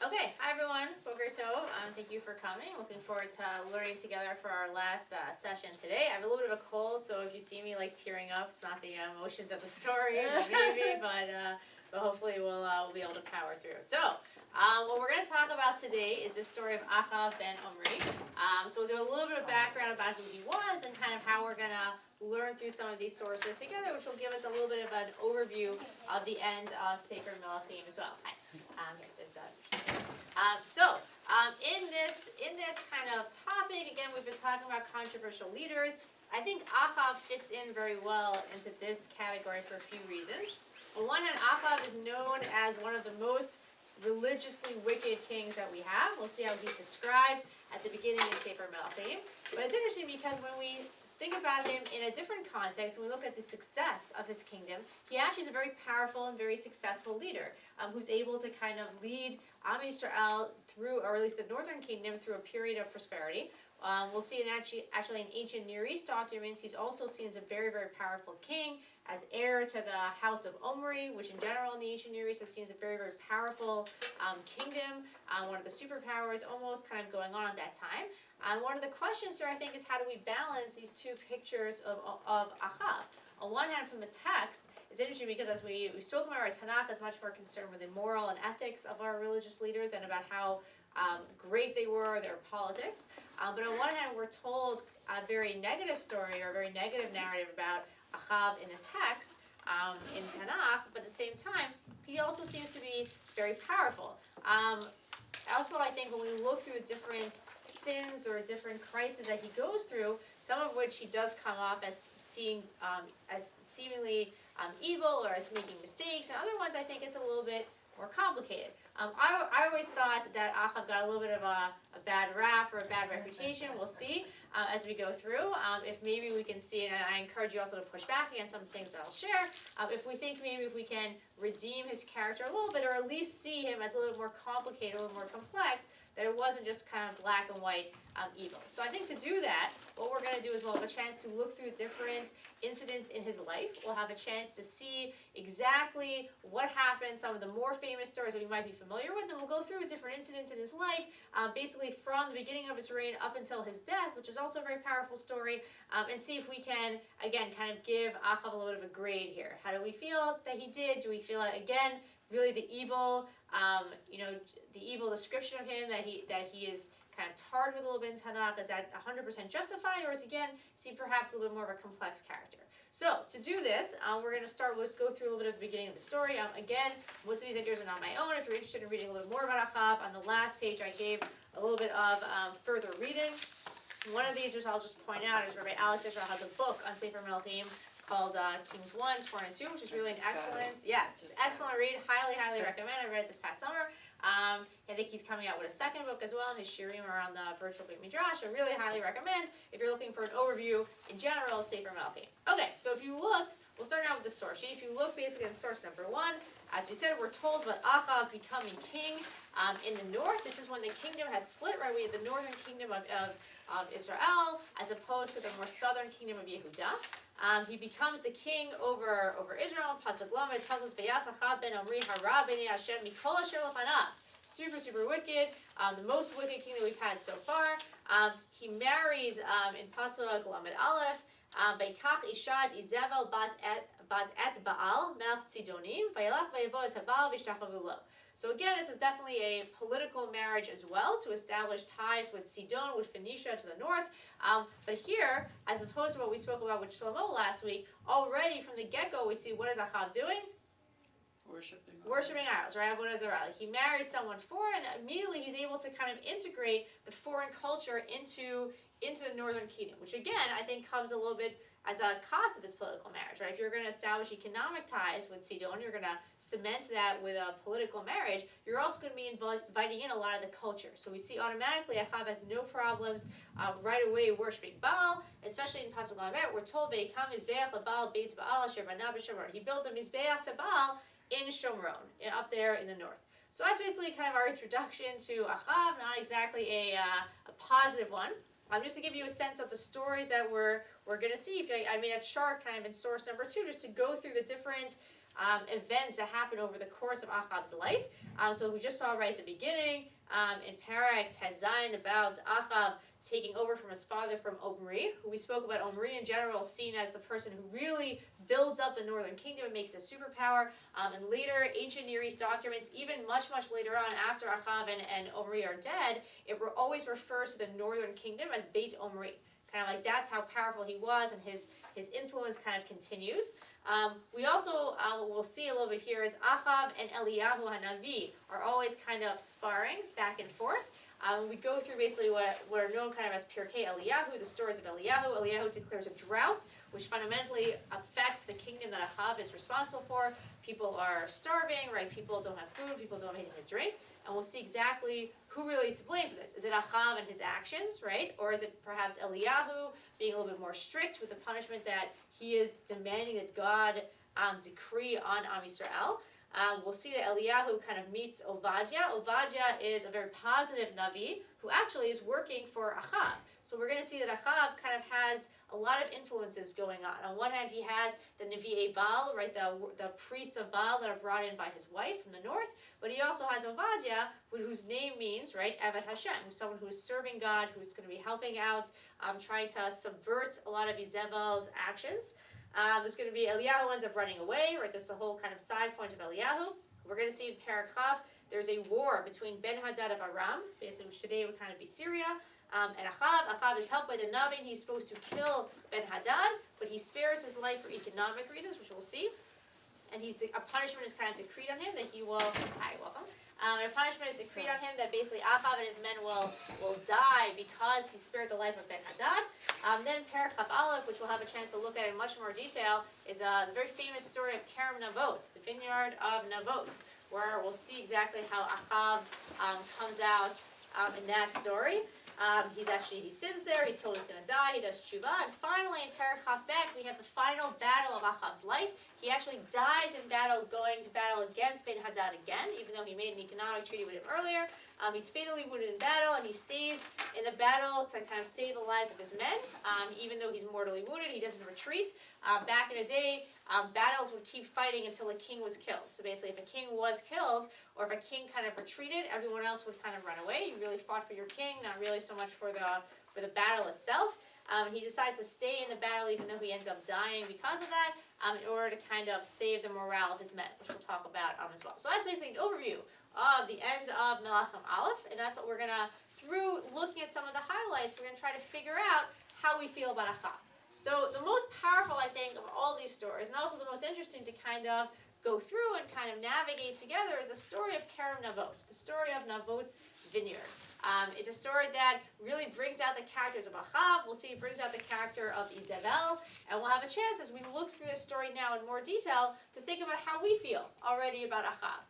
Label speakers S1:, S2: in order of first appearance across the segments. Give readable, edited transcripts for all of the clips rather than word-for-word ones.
S1: Okay, hi everyone, Boker Tov. Thank you for coming. Looking forward to learning together for our last session today. I have a little bit of a cold, so if you see me like tearing up, it's not the emotions of the story, maybe, but hopefully we'll be able to power through. So, what we're going to talk about today is the story of Achav ben Omri. So we'll give a little bit of background about who he was and kind of how we're going to learn through some of these sources together, which will give us a little bit of an overview of the end of Sefer Melachim as well. Hi. Here, this in this kind of topic, again, we've been talking about controversial leaders. I think Achav fits in very well into this category for a few reasons. On one hand, Achav is known as one of the most religiously wicked kings that we have. We'll see how he's described at the beginning of Sefer Melachim. But it's interesting because when we think about him in a different context, when we look at the success of his kingdom, he actually is a very powerful and very successful leader who's able to kind of lead Am Yisrael through, or at least the northern kingdom, through a period of prosperity. We'll see in actually in ancient Near East documents, he's also seen as a very, very powerful king, as heir to the house of Omri, which in general in the ancient Near East is seen as a very, very powerful kingdom, one of the superpowers almost kind of going on at that time. One of the questions here, I think, is how do we balance these two pictures of Achav? On one hand, from the text, it's interesting because as we spoke about, our Tanakh is much more concerned with the moral and ethics of our religious leaders and about how great they were, their politics. But on one hand, we're told a very negative story or a very negative narrative about Achav in the text, in Tanakh, but at the same time, he also seems to be very powerful. Also, I think when we look through the different sins or different crises that he goes through, some of which he does come up as seeing as seemingly evil or as making mistakes, and other ones I think it's a little bit more complicated. I always thought that Achav got a little bit of a bad rap or a bad reputation. We'll see as we go through. If maybe we can see, and I encourage you also to push back against some things that I'll share, if we think maybe if we can redeem his character a little bit, or at least see him as a little more complicated, a little more complex, that it wasn't just kind of black and white evil. So I think to do that, what we're going to do is we'll have a chance to look through different incidents in his life. We'll have a chance to see exactly what happened, some of the more famous stories that we might be familiar with, and we'll go through different incidents in his life, basically from the beginning of his reign up until his death, which is also a very powerful story, and see if we can, again, kind of give Achav a little bit of a grade here. How do we feel that he did? Do we feel like, again, really the evil, the evil description of him that he is kind of tarred with a little bit in Tanakh, is that 100% justified, or is again, see perhaps a little bit more of a complex character? So to do this, we're going to start, let's go through a little bit of the beginning of the story. Again, most of these ideas are not my own. If you're interested in reading a little more about Achav, on the last page I gave a little bit of further reading. One of these, which I'll just point out, is Rabbi Alex Israel has a book on Sefer Melachim called Kings 1, 4, and 2, which is really an excellent, it's an excellent read. Highly, highly recommend. I read it this past summer. I think he's coming out with a second book as well, and his shiurim are on the virtual Beit Midrash. I really highly recommend if you're looking for an overview in general of Sefer Melachim. Okay, so if you look, we'll start out with the source sheet. If you look basically at source number 1, as we said, we're told about Achav becoming king in the north. This is when the kingdom has split, right? We have the northern kingdom of Israel, as opposed to the more southern kingdom of Yehudah. He becomes the king over Israel. Pasuk Lamed tells us, "Vayas Achav ben Omri hara b'nei Hashem mikol asher lefanav." Super, super wicked. The most wicked king that we've had so far. He marries in Pasuk Lamed Aleph. Vayikach ishat Izebel bat et Baal melech Tzidonim. Vayelach vayavo et Baal v'ishtachavu lo. So again, this is definitely a political marriage as well to establish ties with Sidon, with Phoenicia to the north. But here, as opposed to what we spoke about with Shlomo last week, already from the get-go we see what is Achav doing? Worshipping idols, right? Avodah zarah. He marries someone foreign, and immediately he's able to kind of integrate the foreign culture into the northern kingdom, which again, I think comes a little bit as a cost of this political marriage, right? If you're going to establish economic ties with Sidon, you're going to cement that with a political marriage, you're also going to be inviting in a lot of the culture. So we see automatically Achav has no problems right away worshiping Baal, especially in Pasuk Lamed. We're told Ve'ikam Mizbeach LaBaal Beit Baal Asher Bana b'Shomron. He builds a Mizbeach to Baal in Shomron, up there in the north. So that's basically kind of our introduction to Achav, not exactly a positive one. Just to give you a sense of the stories that we're going to see. I made a chart kind of in source number 2 just to go through the different events that happen over the course of Ahab's life. So we just saw right at the beginning in Perek Tezayin about Ahab taking over from his father from Omri, who we spoke about. Omri in general seen as the person who really builds up the northern kingdom and makes it a superpower. And later, ancient Near East documents, even much later on, after Ahab and Omri are dead, it always refers to the northern kingdom as Beit Omri. Kind of like that's how powerful he was, and his influence kind of continues. We also, we'll see a little bit here, is Ahab and Eliyahu Hanavi are always kind of sparring back and forth. We go through basically what are known kind of as Pirkei Eliyahu, the stories of Eliyahu. Eliyahu declares a drought, which fundamentally affects the kingdom that Ahab is responsible for. People are starving, right? People don't have food, people don't have anything to drink. And we'll see exactly who really is to blame for this. Is it Ahab and his actions, right? Or is it perhaps Eliyahu being a little bit more strict with the punishment that he is demanding that God decree on Am Yisrael? We'll see that Eliyahu kind of meets Ovadia. Ovadia is a very positive Navi who actually is working for Ahab. So we're going to see that Ahab kind of has a lot of influences going on. On one hand, he has the Nevi'ei Baal, right, the priests of Baal that are brought in by his wife from the north. But he also has Ovadia, whose name means, right, Eved Hashem, who's someone who is serving God, who's going to be helping out, trying to subvert a lot of Jezebel's actions. There's going to be Eliyahu ends up running away, right? There's the whole kind of side point of Eliyahu. We're going to see in Perek Chaf, there's a war between Ben-Hadad of Aram, basically which today would kind of be Syria, and Ahab. Ahab is helped by the Navi, and he's supposed to kill Ben-Hadad, but he spares his life for economic reasons, which we'll see. And a punishment is kind of decreed on him that he will, hi, welcome. A punishment is decreed on him that basically Ahab and his men will die because he spared the life of Ben-Hadad. Then Perek Chaf Aleph, which we'll have a chance to look at in much more detail, is the very famous story of Kerem Navot, the vineyard of Navot, where we'll see exactly how Ahab comes out in that story. He sins there, he's told he's going to die, he does tshuva, and finally in Perek Chaf Bet, we have the final battle of Ahab's life. He actually dies in battle, going to battle against Ben-Hadad again, even though he made an economic treaty with him earlier. He's fatally wounded in battle, and he stays in the battle to kind of save the lives of his men. Even though he's mortally wounded, he doesn't retreat. Back in the day, battles would keep fighting until the king was killed. So basically, if a king was killed, or if a king kind of retreated, everyone else would kind of run away. You really fought for your king, not really so much for the battle itself. He decides to stay in the battle even though he ends up dying because of that, in order to kind of save the morale of his men, which we'll talk about as well. So that's basically an overview of the end of Melachim Aleph, and that's what we're going to, through looking at some of the highlights, we're going to try to figure out how we feel about Ahab. So the most powerful, I think, of all these stories, and also the most interesting to kind of go through and kind of navigate together, is the story of Kerem Navot, the story of Navot's vineyard. It's a story that really brings out the characters of Ahab. We'll see it brings out the character of Jezebel, and we'll have a chance as we look through this story now in more detail to think about how we feel already about Ahab.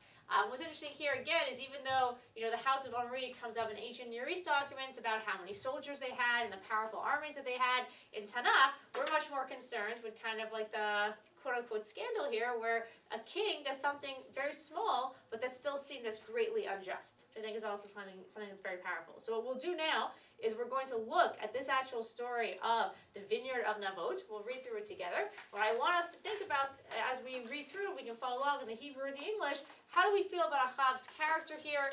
S1: What's interesting here again is even though the House of Omri comes up in ancient Near East documents about how many soldiers they had and the powerful armies that they had, in Tanakh we're much more concerned with kind of like the quote-unquote scandal here, where a king does something very small, but that's still seen as greatly unjust, which I think is also something that's very powerful. So what we'll do now is we're going to look at this actual story of the vineyard of Navot. We'll read through it together. What I want us to think about as we read through it, we can follow along in the Hebrew and the English, how do we feel about Ahab's character here?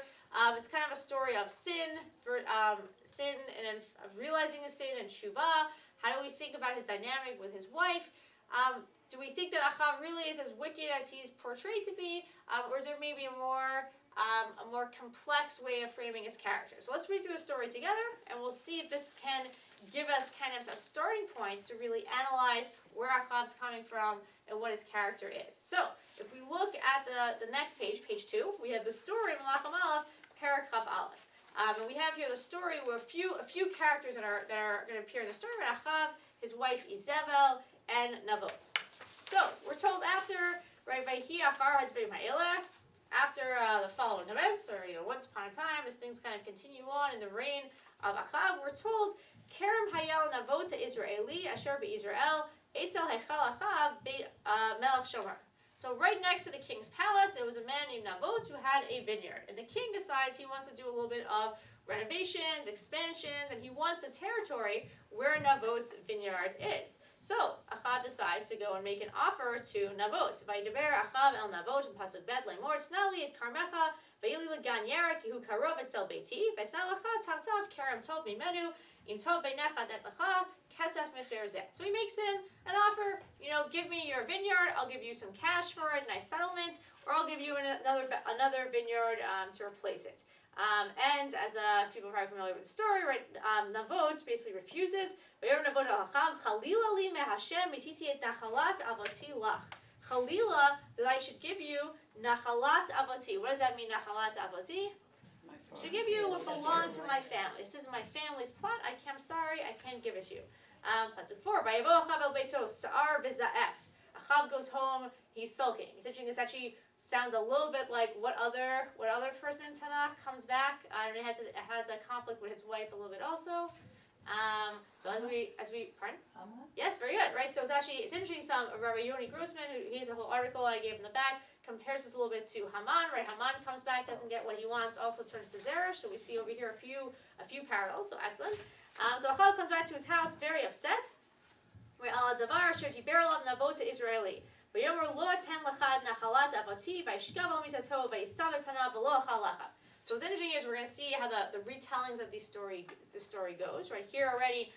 S1: It's kind of a story of sin and then realizing his sin and tshuva. How do we think about his dynamic with his wife? Do we think that Ahab really is as wicked as he's portrayed to be, or is there maybe a more complex way of framing his character? So let's read through the story together, and we'll see if this can give us kind of a starting point to really analyze where Ahab's coming from and what his character is. So if we look at the next page, page 2, we have the story of Melachim Aleph, Perek Chaf Aleph. And we have here the story where a few characters that are going to appear in the story: Ahab, his wife Jezebel, and Navot. So we're told after, right, Vayhi Achar Hazbei Ma'eleh, after the following events, or once upon a time, as things kind of continue on in the reign of Ahab, we're told Kerem Hayel Navot Israeli Asher BeIsrael Eitzel Hechal Ahab Melech Shomer. So right next to the king's palace, there was a man named Navot who had a vineyard, and the king decides he wants to do a little bit of renovations, expansions, and he wants the territory where Navot's vineyard is. So Achav decides to go and make an offer to Nabot. Vaydaber Achav el Nabot in pasuk bet lemor tnali et karmecha vayili legan yerek hu karov etzel beiti v'tna lecha tartav kerem tov mimenu im tov beinecha net lecha kesef mechir zeh. So he makes him an offer. Give me your vineyard. I'll give you some cash for it, nice settlement, or I'll give you another vineyard to replace it. And as people are probably familiar with the story, right? Navot basically refuses. Chalila, that I should give you nachalat avoti. What does that mean, nachalat avoti? I should give you what belonged to my family. This is my family's plot. I'm sorry, I can't give it to you. Pasuk 4. Achav goes home. He's sulking. He's interesting. This actually sounds a little bit like what other person in Tanakh comes back. And it has a conflict with his wife a little bit also. So as we pardon? Yes, very good, right? So it's interesting. Rabbi Yoni Grossman, he has a whole article I gave in the back, compares this a little bit to Haman, right? Haman comes back, doesn't get what he wants, also turns to Zeresh. So we see over here a few parallels. So excellent. So Achav comes back to his house, very upset. So what's interesting is we're going to see how the retellings of the story goes. Right here already,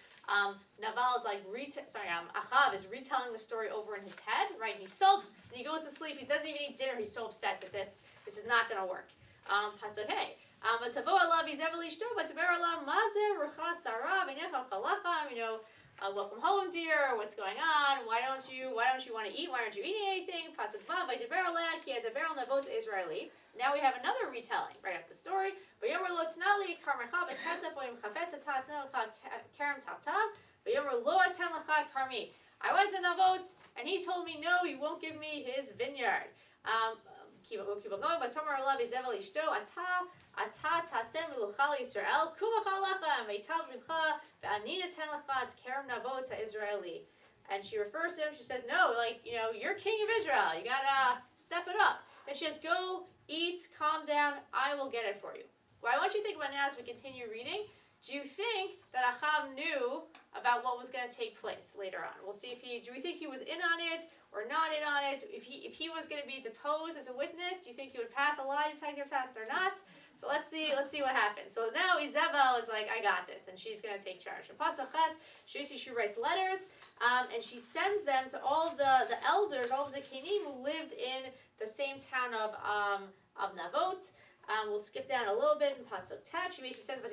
S1: Naval is Achav is retelling the story over in his head. Right, he sulks and he goes to sleep. He doesn't even eat dinner. He's so upset that this is not going to work. Pasuk hey. Welcome home, dear. What's going on? Why don't you want to eat? Why aren't you eating anything? Now we have another retelling right after the story. I went to Navot and he told me no, he won't give me his vineyard. Keep on going. But Tomer Alav is Evel Ishto Ata Tasem Luchal Yisrael Kumachal Lecha Meitav Livcha VeAnina Ten Lecha Kerem Navot Israeli. And she refers to him. She says, "No, you're king of Israel. You gotta step it up." And she says, "Go eat, calm down. I will get it for you." What I want you to think about now as we continue reading. Do you think that Achav knew about what was going to take place later on? We'll see do we think he was in on it or not in on it? If he was going to be deposed as a witness, do you think he would pass a lie detector test or not? So let's see what happens. So now Izebel is like, I got this, and she's going to take charge. So Pasachat, she writes letters, and she sends them to all of the elders, all of the Kenim who lived in the same town of Navot. We'll skip down a little bit in Pasuk Tet. She basically says, have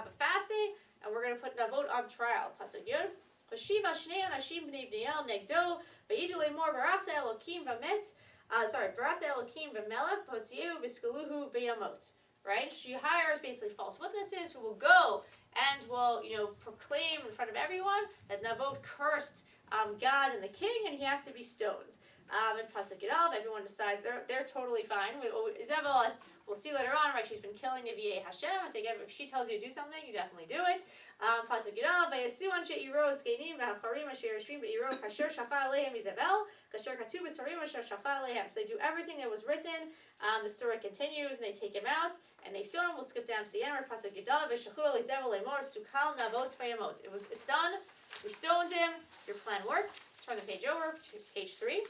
S1: a fast day, and we're going to put Navot on trial. Pasuk Yud. Right? She hires basically false witnesses who will go and will, proclaim in front of everyone that Navot cursed God and the king, and he has to be stoned. In Pasuk Yudalv, everyone decides they're totally fine. Izebel, we'll see later on, right? She's been killing Nevi'ei Hashem. I think if she tells you to do something, you definitely do it. Pasuk Yudalv, Vayasu anshe Iro zkenim v'hacharim asher yeshvim be'iro kasher shacha alehem Izebel kasher katu b'sfarim asher shacha alehem. So they do everything that was written. The story continues, and they take him out and they stone him. We'll skip down to the end. Where Pasuk Yudalv v'shachu Izebel lemor sukal navot v'yamot. It's done. We stoned him. Your plan worked. Turn the page over to page 3.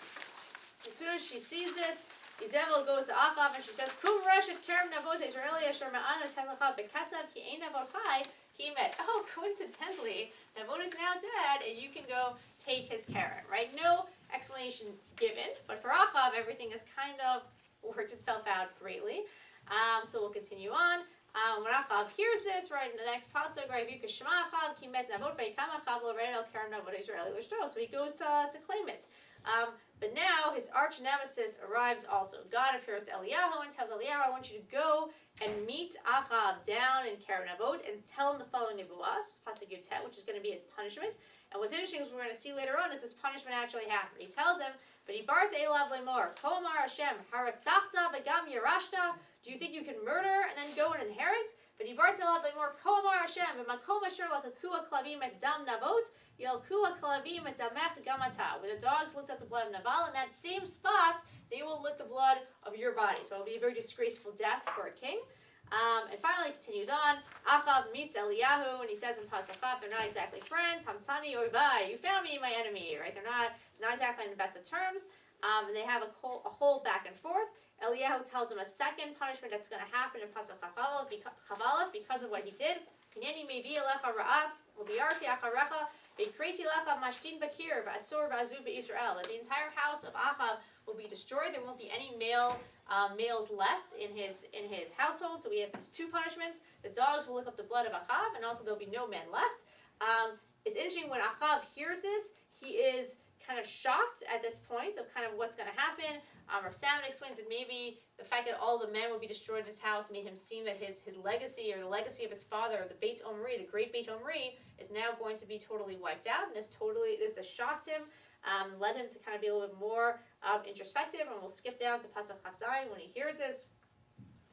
S1: As soon as she sees this, Izebel goes to Achav and she says, "Kum reshet kerem navot Israeli asher ma'ana tenlecha bekasav ki ein navot chai ki met." Oh, coincidentally, Navot is now dead, and you can go take his carrot. Right? No explanation given, but for Achav, everything has kind of worked itself out greatly. So we'll continue on. When Achav hears this, right in the next pasuk, right, Shema Achav ki met Navot beikam Achav l'rein el kerem navot Israeli l'shto. So he goes to claim it. But now his arch nemesis arrives also. God appears to Eliyahu and tells Eliyahu, I want you to go and meet Achav down in Kerem Navot and tell him the following nevuah, Pasuk Yotet, which is going to be his punishment. And what's interesting, as we're going to see later on, is this punishment actually happened. He tells him, but Ibart Elav Lemor, Komar Hashem, Haratzachta Begam Yerashta. Do you think you can murder and then go and inherit? But Ibart Elav Lemor, Komar Hashem, V'makom Asher Lakakua Klavim Et Dam Navot. Where the dogs licked up the blood of Nabal, in that same spot, they will lick the blood of your body. So it will be a very disgraceful death for a king. And finally, it continues on. Achav meets Eliyahu, and he says in Pasuk Chaf, they're not exactly friends. Hamsani oivai, you found me, my enemy, right? They're not exactly in the best of terms. And they have a whole back and forth. Eliyahu tells him a second punishment that's going to happen in Pasuk Chaf because of what he did. Hineni mevi elecha ra'ah, u'biarti acharecha, ve'kreti lecha mashtin bakir, v'atzor v'azu be'Yisrael. That the entire house of Achav will be destroyed. There won't be any males left in his household. So we have these two punishments. The dogs will lick up the blood of Achav, and also there'll be no men left. It's interesting when Achav hears this, he is kind of shocked at this point of kind of what's going to happen. Rav Salmon explains that maybe the fact that all the men would be destroyed in his house made him seem that his legacy, or the legacy of his father, the Beit Omri, the great Beit Omri, is now going to be totally wiped out. And this shocked him, led him to kind of be a little bit more introspective. And we'll skip down to Pasuk Chaf Zayin when he hears this.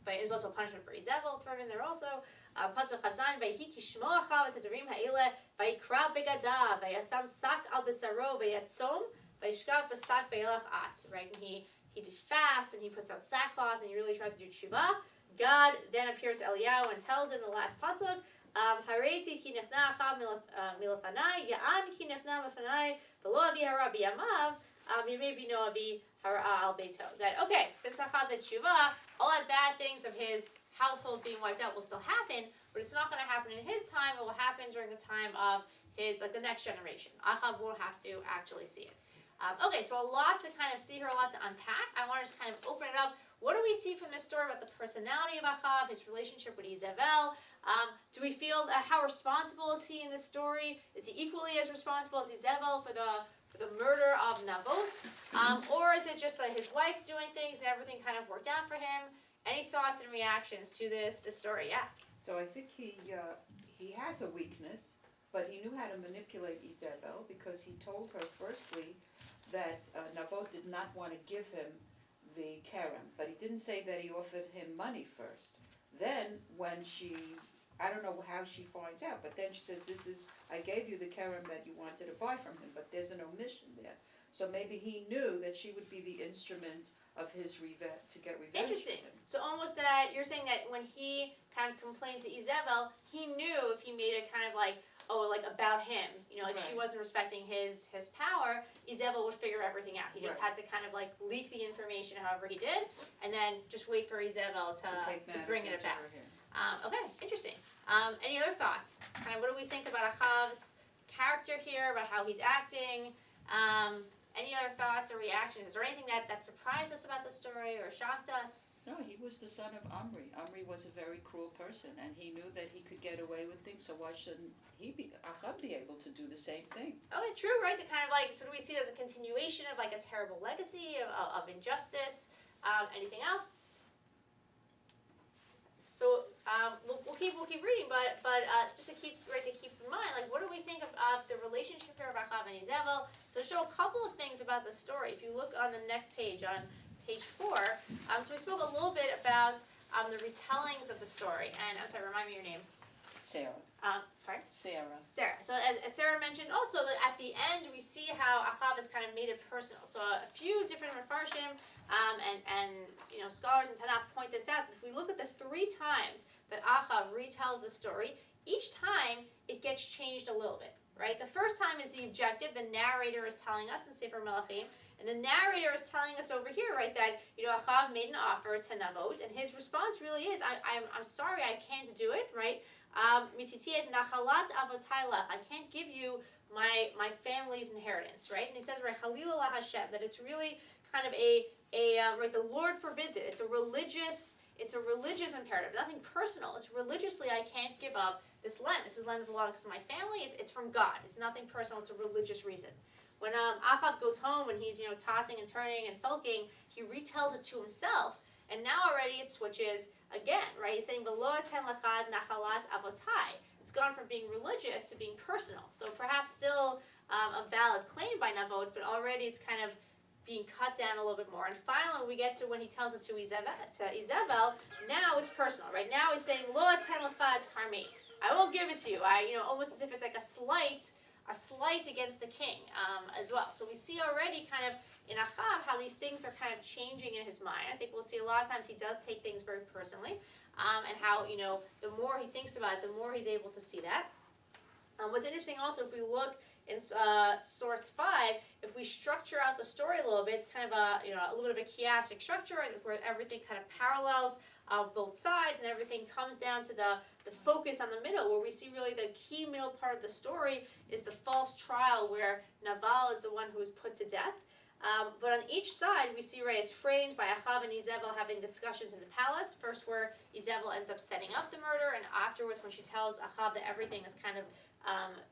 S1: But there's also a punishment for Izebel thrown in there also. Pasuk Chaf Zayin, Vayhi kishmo Achav et hadarim ha'ele, vayikra begadav, vayasam sak al besaro, vayatzom, vayishkav basat vayelach at. Right, and he did fast, and he puts on sackcloth, and he really tries to do tshuva. God then appears to Eliyahu and tells him in the last pasuk, Hareti ki nechna Achav milafanai, ya'an ki nechna milafanai, v'lo avi hara biyamav, maybe no avi hara al beito. That, okay, since Achav did tshuva, all that bad things of his household being wiped out will still happen, but it's not going to happen in his time. It will happen during the time of his, like, the next generation. Achav will have to actually see it. Okay, so a lot to kind of see here, a lot to unpack. I want to just kind of open it up. What do we see from this story about the personality of Achav, his relationship with Izebel? Do we feel how responsible is he in this story? Is he equally as responsible as Izebel for the murder of Nabot? Or is it just his wife doing things and everything kind of worked out for him? Any thoughts and reactions to this story? Yeah.
S2: So I think he has a weakness, but he knew how to manipulate Izebel, because he told her firstly that Nabot did not want to give him the kerem, but he didn't say that he offered him money first. Then when I don't know how she finds out, but then she says, I gave you the kerem that you wanted to buy from him, but there's an omission there. So maybe he knew that she would be the instrument of his revenge, to get revenge.
S1: Interesting.
S2: On him.
S1: So almost that you're saying that when he kind of complained to Izebel, he knew if he made it kind of like about him, like she wasn't respecting his power, Izebel would figure everything out. He just had to kind of like leak the information however he did, and then just wait for Izebel to bring it about. Okay, interesting. Any other thoughts? Kind of what do we think about Achav's character here, about how he's acting? Any other thoughts or reactions? Is there anything that surprised us about the story or shocked us?
S2: No, he was the son of Omri. Omri was a very cruel person, and he knew that he could get away with things, so why shouldn't Achav be able to do the same thing?
S1: Okay, true, right? To kind of like, so do we see it as a continuation of like a terrible legacy of injustice? Anything else? So we'll keep reading, but just to keep in mind, like, what do we think of the relationship here of Achav and Izebel? So to show a couple of things about the story. If you look on the next page, on page 4, so we spoke a little bit about the retellings of the story. And I'm sorry, remind me your name.
S2: Sarah.
S1: Pardon?
S2: Sarah.
S1: Sarah. So as Sarah mentioned, also that at the end we see how Achav has kind of made it personal. So a few different Mefarshim and scholars in Tanakh point this out. If we look at the 3 times that Achav retells the story, each time it gets changed a little bit. Right? The first time is the objective. The narrator is telling us in Sefer Melachim, and the narrator is telling us over here, right, that Achav made an offer to Nabot, and his response really is, I'm sorry, I can't do it, right? Mititiet nachalat avotaylach. I can't give you my family's inheritance, right? And he says, right, Chalila la Hashem, that it's really kind of right, the Lord forbids it. It's a religious imperative, nothing personal. It's religiously, I can't give up this land. This land belongs to my family. It's from God. It's nothing personal. It's a religious reason. When Achav goes home and he's tossing and turning and sulking, he retells it to himself, and now already it switches again, right? He's saying, "V'lo aten lachad nachalat avotai." It's gone from being religious to being personal. So perhaps still a valid claim by Nabot, but already it's kind of being cut down a little bit more. And finally, we get to when he tells it to Izebel, now it's personal, right? Now he's saying, "Lo aten lachad karmi." I won't give it to you. Almost as if it's like a slight against the king as well. So we see already kind of in Achav how these things are kind of changing in his mind. I think we'll see a lot of times he does take things very personally. and how, the more he thinks about it, the more he's able to see that. What's interesting also, if we look in source 5, if we structure out the story a little bit, it's kind of a little bit of a chiastic structure, and where everything kind of parallels both sides, and everything comes down to the focus on the middle, where we see really the key middle part of the story is the false trial where Naval is the one who is put to death. But on each side, we see, right, it's framed by Achav and Izebel having discussions in the palace. First, where Izebel ends up setting up the murder, and afterwards, when she tells Achav that everything has kind of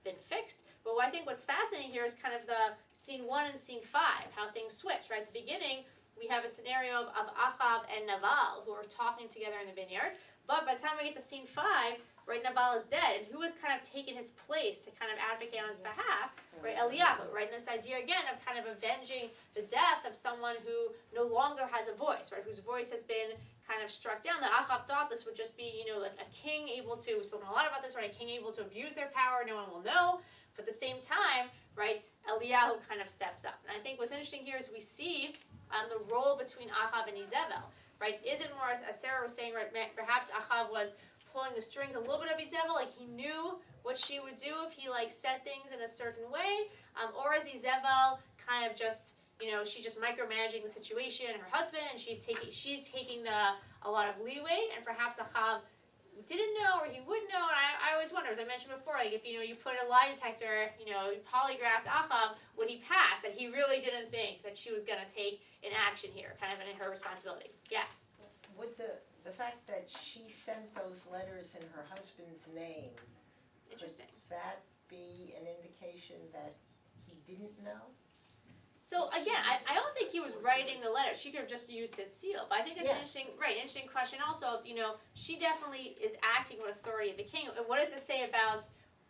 S1: been fixed. But I think what's fascinating here is kind of the scene 1 and scene 5, how things switch, right? At the beginning, we have a scenario of Achav and Naval who are talking together in the vineyard. But by the time we get to scene 5, right, Naval is dead, and who has kind of taken his place to kind of advocate on his behalf? Right, Eliyahu, right? And this idea again of kind of avenging the death of someone who no longer has a voice, right? Whose voice has been kind of struck down. That Achav thought this would just be, like a king able to, we've spoken a lot about this, right? A king able to abuse their power, no one will know. But at the same time, right, Eliyahu kind of steps up. And I think what's interesting here is we see the role between Achav and Izebel, right? Is it more, as Sarah was saying, right, perhaps Achav was pulling the strings a little bit of Izebel, like he knew what she would do if he said things in a certain way, or is Izebel kind of just, she's just micromanaging the situation, her husband, and she's taking a lot of leeway, and perhaps Achav didn't know, or he would know. And I always wonder, as I mentioned before, if you put a lie detector, polygraphed Achav, would he pass? That he really didn't think that she was going to take an action here, kind of in her responsibility. Yeah.
S3: Would the fact that she sent those letters in her husband's name,
S1: Interesting.
S3: Could that be an indication that he didn't know?
S1: So again, I don't think he was writing the letter. She could have just used his seal. But I think it's an interesting question also. She definitely is acting with authority of the king. What does it say about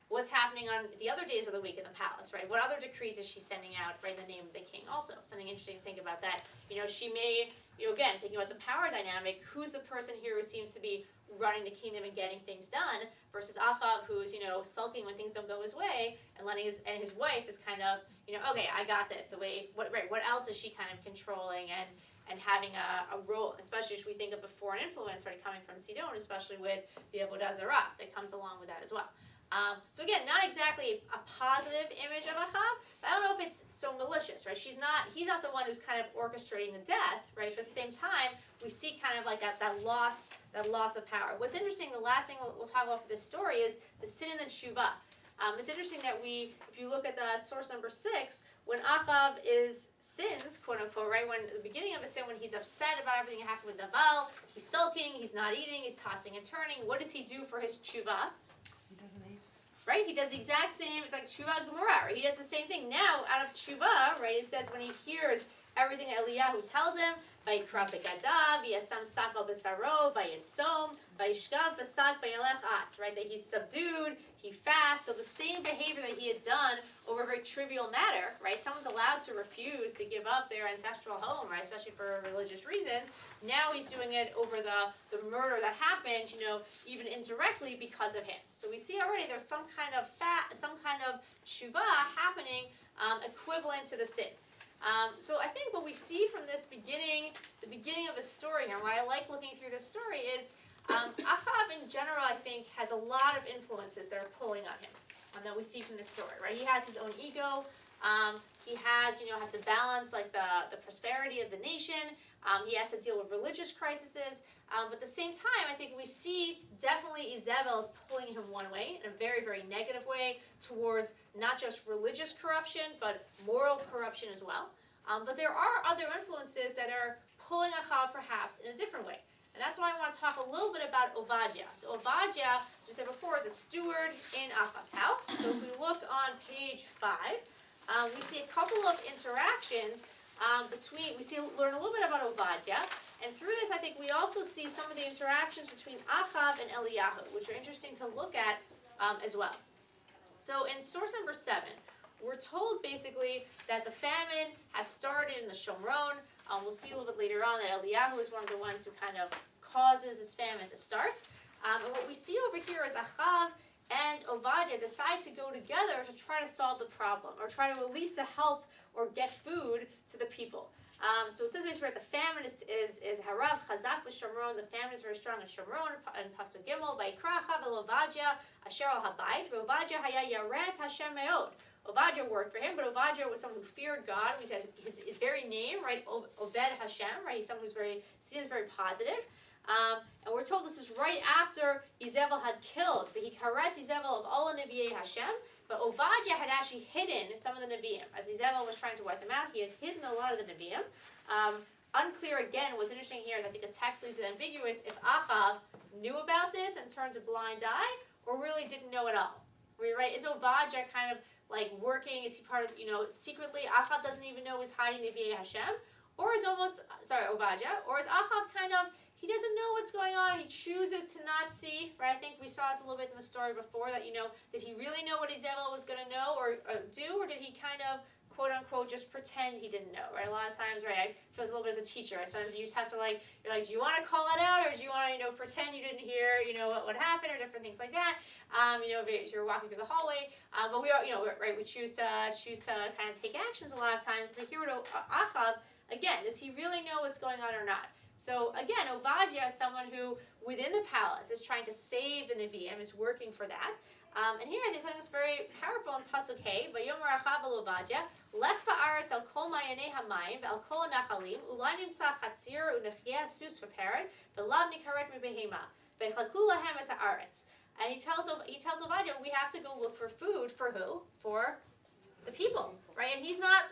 S1: what's happening on the other days of the week in the palace, right? What other decrees is she sending out, right, in the name of the king also? Something interesting to think about that. She may, again, thinking about the power dynamic, who's the person here who seems to be running the kingdom and getting things done versus Achav, who's, sulking when things don't go his way, and his wife is kind of, okay, I got this. What else is she kind of controlling and having a role, especially as we think of the foreign influence, right, coming from Sidon, especially with the Avodah Zarah that comes along with that as well. So again, not exactly a positive image of Achav, but I don't know if it's so malicious, right? He's not the one who's kind of orchestrating the death, right? But at the same time, we see kind of like that loss of power. What's interesting, the last thing we'll talk about for this story is the sin and the tshuva. It's interesting that if you look at the source number 6, when Achav sins, quote unquote, right, when at the beginning of the sin, when he's upset about everything that happened with Naval, he's sulking, he's not eating, he's tossing and turning. What does he do for his tshuva?
S4: He doesn't eat.
S1: Right? He does the exact same, it's like tshuva gemura, right? He does the same thing. Now, out of tshuva, right, it says when he hears everything that Eliyahu tells him, vayikra begadav, v'yasam sakal b'saro, vayinsom, vayishkav b'sak v'yalech at, right? That he's subdued, he fasts. So the same behavior that he had done over a very trivial matter, right? Someone's allowed to refuse to give up their ancestral home, right? Especially for religious reasons. Now he's doing it over the murder that happened, even indirectly because of him. So we see already there's some kind of tshuva happening equivalent to the sin. So I think what we see from the beginning of the story here, and what I like looking through this story is Achav in general, I think, has a lot of influences that are pulling on him, that we see from this story, right? He has his own ego. He has, have to balance the prosperity of the nation. He has to deal with religious crises. But at the same time, I think we see definitely Izebel is pulling him one way, in a very, very negative way, towards not just religious corruption, but moral corruption as well. But there are other influences that are pulling Achav perhaps in a different way. And that's why I want to talk a little bit about Ovadia. So Ovadia, as we said before, is a steward in Achav's house. So if we look on page 5, we see a couple of interactions learn a little bit about Ovadia, and through this I think we also see some of the interactions between Achav and Eliyahu, which are interesting to look at as well. So in source number 7, we're told basically that the famine has started in the Shomron. We'll see a little bit later on that Eliyahu is one of the ones who kind of causes this famine to start. And what we see over here is Achav and Ovadia decide to go together to try to solve the problem, or try to at least to help or get food to the people. So it says basically the famine is harav chazak b'Shomron. The famine is very strong in Shomron. And pasuk gimel vayikra Achav el Ovadia asher al habayit. Ovadia haya yaret Hashem meod. Ovadia worked for him, but Ovadia was someone who feared God. We said his very name, right? Obed Hashem, right? He's someone who's seen as very positive. And we're told this is right after Izebel had killed. But he karet Izebel of all Nevi'ei Hashem. But Ovadia had actually hidden some of the Nevi'im. As Izebel was trying to wipe them out, he had hidden a lot of the Nevi'im. Unclear again, what's interesting here is I think the text leaves it ambiguous if Achav knew about this and turned a blind eye, or really didn't know at all. Right? Is Ovadia kind of like working? Is he part of, secretly Achav doesn't even know he's hiding Nevi'ei Hashem? Or is Ovadia, or is Achav kind of, he doesn't know what's going on, he chooses to not see, right? I think we saw this a little bit in the story before, that, did he really know what Izebel was going to know or do, or did he kind of, quote unquote, just pretend he didn't know, right? A lot of times, right, I feel a little bit as a teacher, right? Sometimes you just have to you're like, do you want to call it out, or do you want to, pretend you didn't hear, what happened, or different things like that, if you're walking through the hallway, but we are, right, we choose to kind of take actions a lot of times, but here with Achav, again, does he really know what's going on or not? So again, Ovadia is someone who, within the palace, is trying to save the Nevi'im, is working for that. And here I think it's very powerful in Pasuk Hey, Vayomer Achav el Ovadia, Lech ba'aretz el kol ma'yanei hamayim, ve'el kol ha'nachalim, ulai nimtza chatzir u'nechiyah sus v'pered, ve'lav nikaret mibehema, ve'chaklu lahem et ha'aretz. And he tells Ovadia, we have to go look for food, for who? For the people, right? And he's not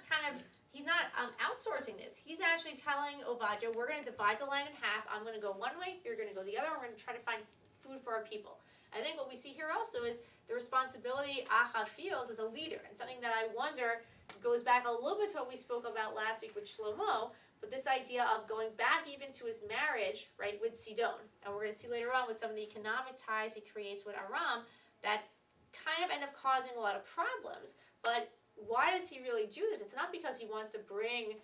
S1: outsourcing this. He's actually telling Ovadia, we're going to divide the land in half. I'm going to go one way, you're going to go the other. We're going to try to find food for our people. I think what we see here also is the responsibility Achav feels as a leader, and something that I wonder goes back a little bit to what we spoke about last week with Shlomo, but this idea of going back even to his marriage, right, with Sidon. And we're going to see later on with some of the economic ties he creates with Aram that kind of end up causing a lot of problems. But why does he really do this? It's not because he wants to bring,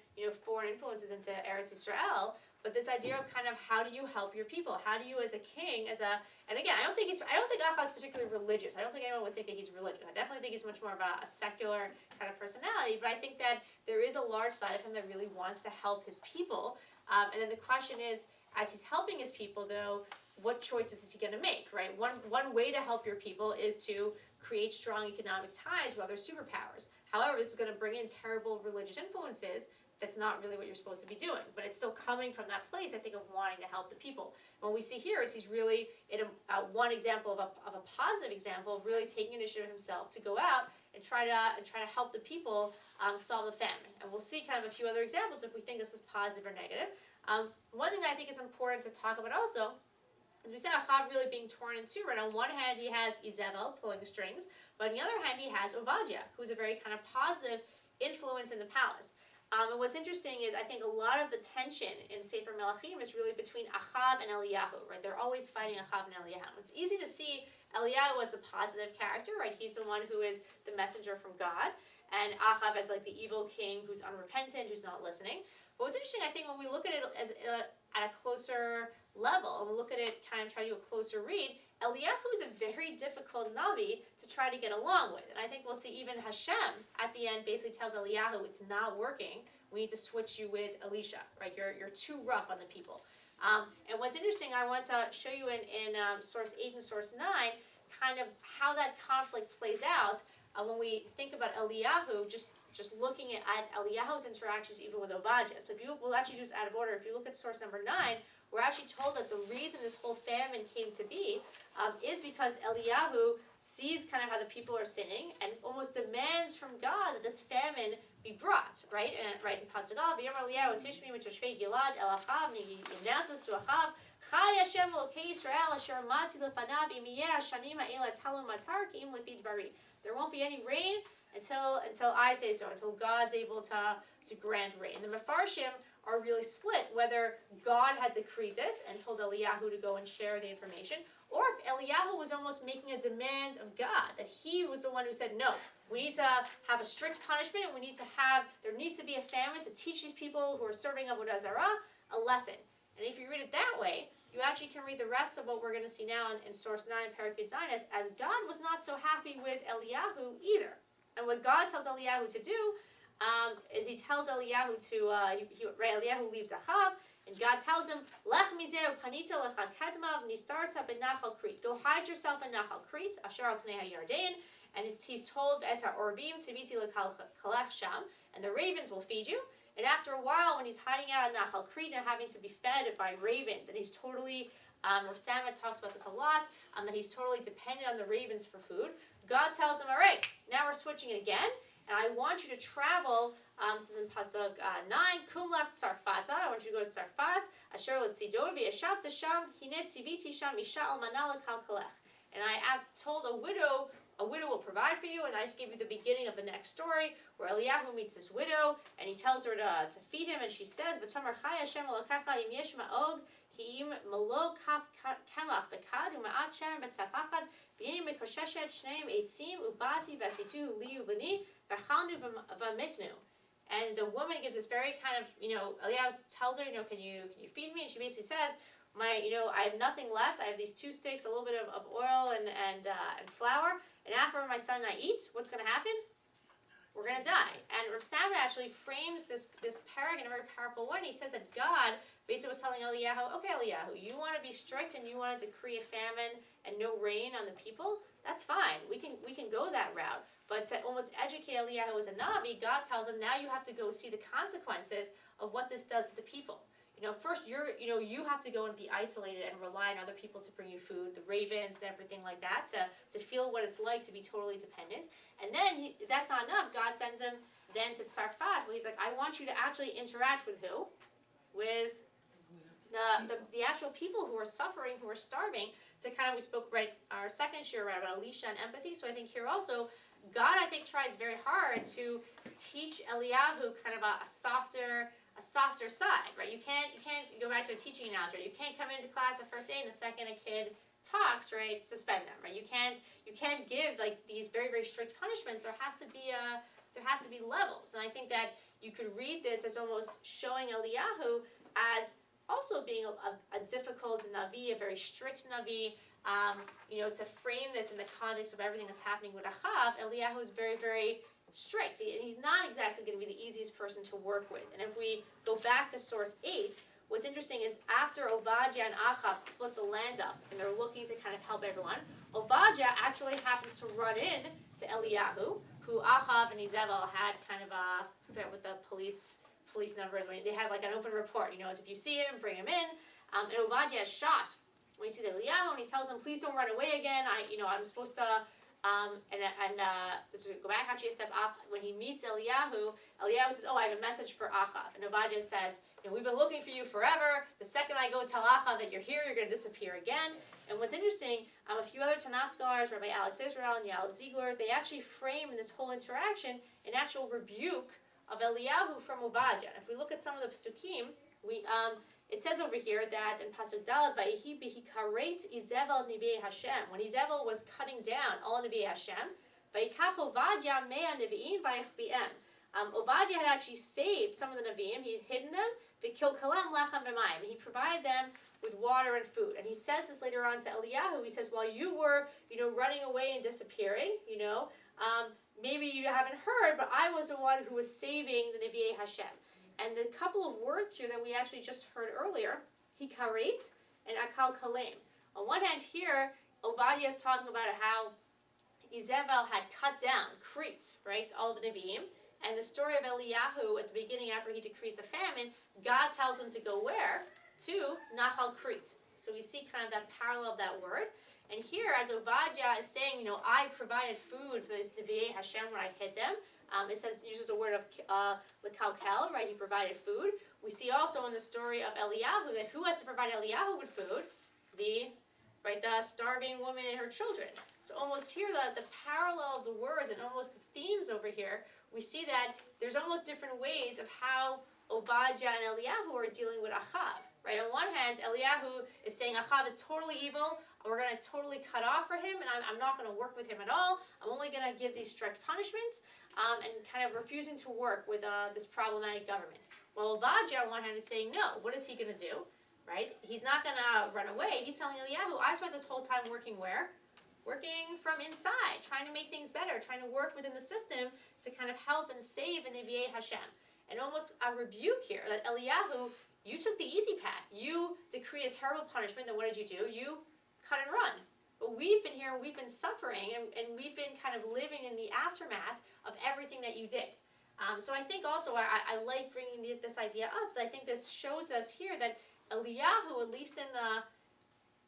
S1: foreign influences into Eretz Yisrael, but this idea of kind of how do you help your people? How do you, as a king, and again, I don't think Achav is particularly religious. I don't think anyone would think that he's religious. I definitely think he's much more of a secular kind of personality, but I think that there is a large side of him that really wants to help his people. And then the question is, as he's helping his people, though, what choices is he going to make, right? One way to help your people is to create strong economic ties with other superpowers. However, this is going to bring in terrible religious influences. That's not really what you're supposed to be doing, but it's still coming from that place, I think, of wanting to help the people. And what we see here is he's really in one example of a positive example of really taking initiative himself to go out and try to help the people solve the famine. And we'll see kind of a few other examples if we think this is positive or negative. One thing that I think is important to talk about also, as we said, Achav really being torn in two. Right, on one hand he has Izebel pulling the strings, but on the other hand he has Ovadia, who's a very kind of positive influence in the palace. And what's interesting is I think a lot of the tension in Sefer Melachim is really between Achav and Eliyahu, right? They're always fighting Achav and Eliyahu. It's easy to see Eliyahu as the positive character, right? He's the one who is the messenger from God, and Achav as like the evil king who's unrepentant, who's not listening. But what's interesting, I think, when we look at it as at a closer level, and we look at it kind of try to do a closer read, Eliyahu is a very difficult Navi to try to get along with. And I think we'll see even Hashem at the end basically tells Eliyahu it's not working. We need to switch you with Elisha, right? You're too rough on the people. And what's interesting, I want to show you in source 8 and source 9, kind of how that conflict plays out when we think about Eliyahu, just looking at Eliyahu's interactions even with Ovadia. So we'll actually do this out of order. If you look at source number 9, we're actually told that the reason this whole famine came to be is because Eliyahu sees kind of how the people are sinning and almost demands from God that this famine be brought, right? And right in Pasuk Aleph, V'yomer Eliyahu tishmi mitoshvei Gilad el Achav, he announces to Achav, Chai Hashem Elokei Yisrael asher mati lefanav im yeh hashanim ha'ela talu matar ki im lepi dvari. There won't be any rain until I say so, until God's able to grant rain. The Mefarshim are really split whether God had decreed this and told Eliyahu to go and share the information, or if Eliyahu was almost making a demand of God, that he was the one who said, no, we need to have a strict punishment, there needs to be a famine to teach these people who are serving Avodah Zarah a lesson. And if you read it that way, you actually can read the rest of what we're going to see now in source 9, Perek Yud Zayin, as God was not so happy with Eliyahu either. And what God tells Eliyahu to do, is he tells Eliyahu to, Eliyahu leaves Achav, and God tells him, Lech mizeh panita lecha kedmav nistarta benachal Crete. Go hide yourself in Nachal Crete, asher al pnei hayarden. And he's told, Eta orbim siviti lekalech sham, and the ravens will feed you. And after a while, when he's hiding out in Nachal Crete and having to be fed by ravens, and he's totally, Rav Sama talks about this a lot, that he's totally dependent on the ravens for food, God tells him, all right, now we're switching it again, and I want you to travel, this is in Pasuk 9, Kum left Sarfata, I want you to go to Sarfat, Asher Letzidon, V'yashavta sham, Hinet Siviti sham, Isha al-manala kalkalech. And I have told a widow will provide for you, and I just gave you the beginning of the next story, where Eliyahu meets this widow, and he tells her to feed him, and she says, V'tamar chai Hashem elokecha im yesh ma'og, hi'im malo kemach bekad, u'ma'at shem betzapachad, v'yinim mekosheshet shneim eitzim, ubati v'asitu liu b'ni, v'chalnu v'mitnu. And the woman gives this very kind of, Eliyahu tells her, can you feed me? And she basically says, I have nothing left. I have these 2 sticks, a little bit of oil and flour. And after my son and I eat, what's going to happen? We're going to die. And Rav Sama actually frames this parak in a very powerful way. He says that God basically was telling Eliyahu, okay, Eliyahu, you want to be strict and you want to decree a famine and no rain on the people? That's fine. We can go that route. But to almost educate Eliyahu as a Navi, God tells him, now you have to go see the consequences of what this does to the people. First you have to go and be isolated and rely on other people to bring you food, the ravens and everything like that, to feel what it's like to be totally dependent. And then that's not enough. God sends him then to Sarfat, where he's like, I want you to actually interact with who? With the actual people who are suffering, who are starving. To kind of, we spoke our second share about Elisha and empathy. So I think here also, God I think tries very hard to teach Eliyahu kind of a softer side, right? You can't go back to a teaching analogy. You can't come into class the first day and the second a kid talks, right? Suspend them, right? You can't give like these very, very strict punishments. There has to be levels, and I think that you could read this as almost showing Eliyahu as also being a difficult Navi, a very strict Navi. To frame this in the context of everything that's happening with Achav, Eliyahu is very, very strict, and he's not exactly going to be the easiest person to work with. And if we go back to source 8, what's interesting is after Obadiah and Achav split the land up, and they're looking to kind of help everyone, Obadiah actually happens to run in to Eliyahu, who Achav and Izebel had kind of I forget what the police number is, when they had like an open report, if you see him, bring him in, and Obadiah is shocked when he sees Eliyahu, and he tells him, please don't run away again, I'm supposed to, to go back actually a step up, when he meets Eliyahu says, I have a message for Achav. And Obadiah says, we've been looking for you forever. The second I go tell Achav that you're here, you're going to disappear again. And what's interesting, a few other Tanakh scholars, Rabbi Alex Israel and Yael Ziegler, they actually frame in this whole interaction an actual rebuke of Eliyahu from Obadiah. And if we look at some of the psukim, it says over here that in Pasuk Daled, Vayihi b'hikaret Izebel Nevi'ei Hashem, when Izebel was cutting down all Nevi'ei Hashem, Vayikach Ovadia mea Nevi'im vayachbi'em. Obadiah had actually saved some of the Nevi'im, he had hidden them, v'kilkalem lechem v'mayim, and he provided them with water and food. And he says this later on to Eliyahu, he says, while you were, running away and disappearing, maybe you haven't heard, but I was the one who was saving the Nevi'ei Hashem. And the couple of words here that we actually just heard earlier, hikaret and akal kalem. On one hand here, Obadiah is talking about how Izebel had cut down Crete, right, all of the Nevi'im. And the story of Eliyahu at the beginning after he decrees the famine, God tells him to go where? To Nachal Crete. So we see kind of that parallel of that word. And here, as Obadiah is saying, I provided food for this Nevi'ei Hashem when I hid them. It says, uses the word of lekalkel, right? He provided food. We see also in the story of Eliyahu that who has to provide Eliyahu with food? The starving woman and her children. So almost here, the parallel of the words and almost the themes over here, we see that there's almost different ways of how Obadiah and Eliyahu are dealing with Achav. Right? On one hand, Eliyahu is saying Achav is totally evil. We're going to totally cut off for him, and I'm not going to work with him at all. I'm only going to give these strict punishments, and kind of refusing to work with this problematic government. Well, Obadiah, on one hand, is saying no. What is he going to do? Right? He's not going to run away. He's telling Eliyahu, I spent this whole time working where? working from inside, trying to make things better, trying to work within the system to kind of help and save the Nevi'ei Hashem. And almost a rebuke here that Eliyahu, you took the easy path. You decreed a terrible punishment. Then what did you do? You cut and run. But we've been here, we've been suffering, and we've been kind of living in the aftermath of everything that you did. So I think also I like bringing this idea up, because I think this shows us here that Eliyahu, at least